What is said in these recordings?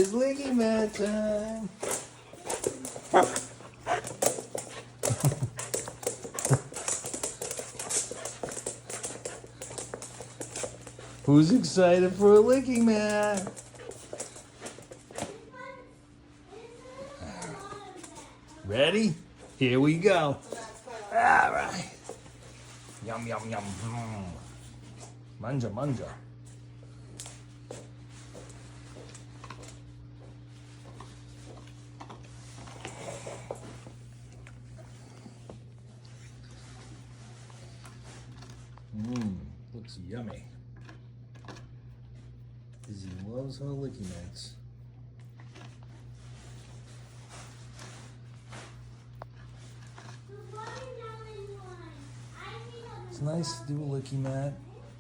It's Lickymat time. Who's excited for a Lickymat? Ready? Here we go. All right. Yum, yum, yum. Manja, manja. Looks yummy. Izzy loves her Lickymats. It's nice to do a Lickymat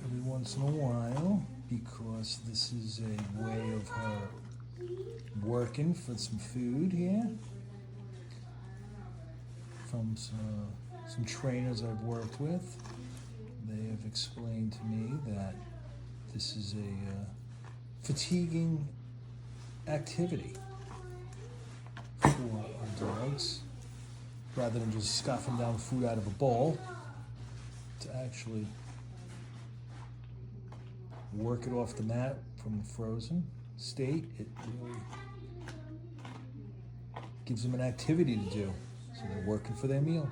every once in a while because this is a way of her working for some food here. From some trainers I've worked with, they have explained to me that this is a fatiguing activity for our dogs. Rather than just scoffing down food out of a bowl, to actually work it off the mat from the frozen state, it really gives them an activity to do. So they're working for their meal.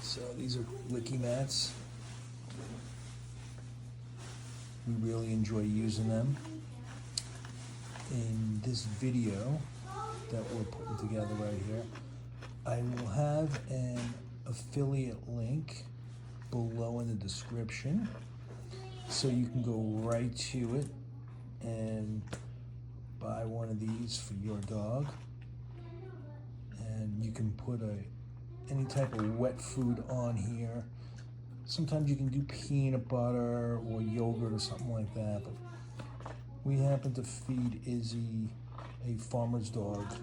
So these are Lickymats. We really enjoy using them. In this video that we're putting together right here, I will have an affiliate link below in the description, so you can go right to it and buy one of these for your dog. And you can put any type of wet food on here. Sometimes you can do peanut butter or yogurt or something like that, but we happen to feed Izzy a farmer's dog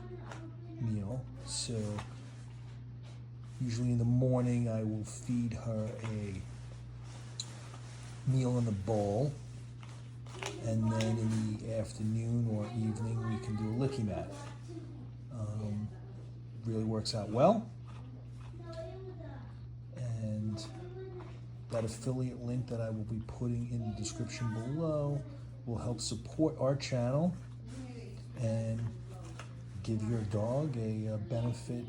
meal, so usually in the morning I will feed her a meal in the bowl, and then in the afternoon or evening we can do a Lickymat. Really works out well. And that affiliate link that I will be putting in the description below will help support our channel and give your dog a benefit,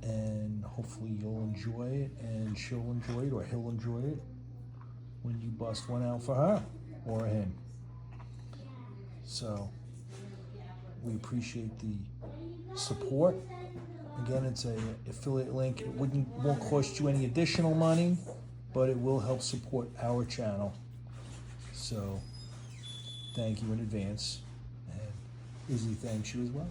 and hopefully you'll enjoy it and she'll enjoy it or he'll enjoy it when you bust one out for her or him. So we appreciate the support. Again, it's an affiliate link. It won't cost you any additional money, but it will help support our channel. So thank you in advance, and Izzy thanks you as well.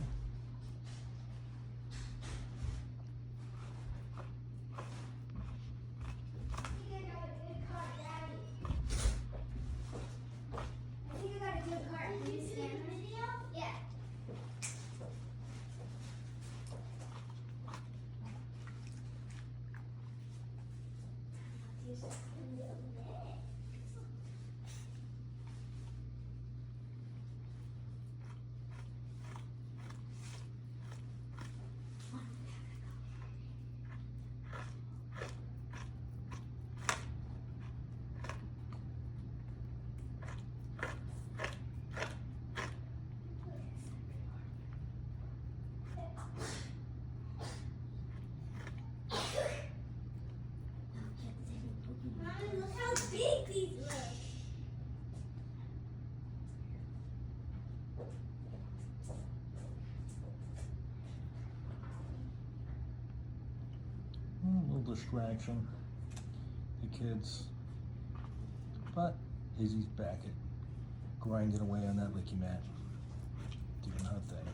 A little distraction, the kids, but Izzy's back at grinding away on that Lickymat, doing her thing.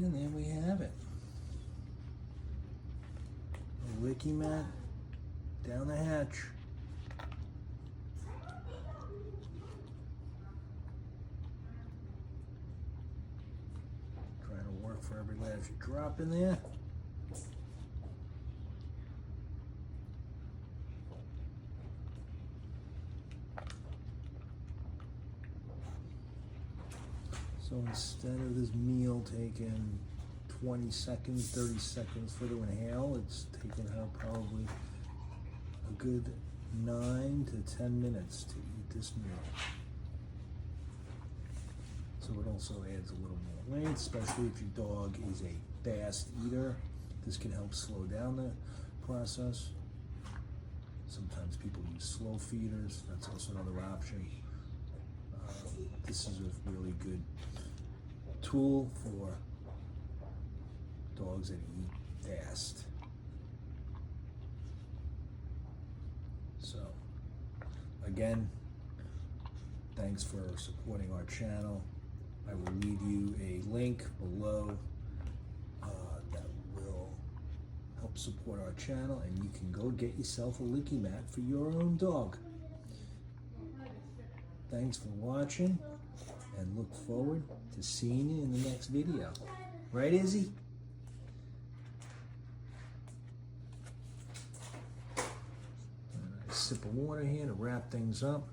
And there we have it. A Lickymat down the hatch. Trying to work for every last drop in there. So instead of this meal taking 20 seconds, 30 seconds for to inhale, it's taking her probably a good 9 to 10 minutes to eat this meal. So it also adds a little more length, especially if your dog is a fast eater. This can help slow down the process. Sometimes people use slow feeders. That's also another option. This is a really good tool for dogs that eat fast. So, again, thanks for supporting our channel. I will leave you a link below that will help support our channel, and you can go get yourself a Lickymat for your own dog. Thanks for watching, and look forward to seeing you in the next video. Right, Izzy? A sip of water here to wrap things up.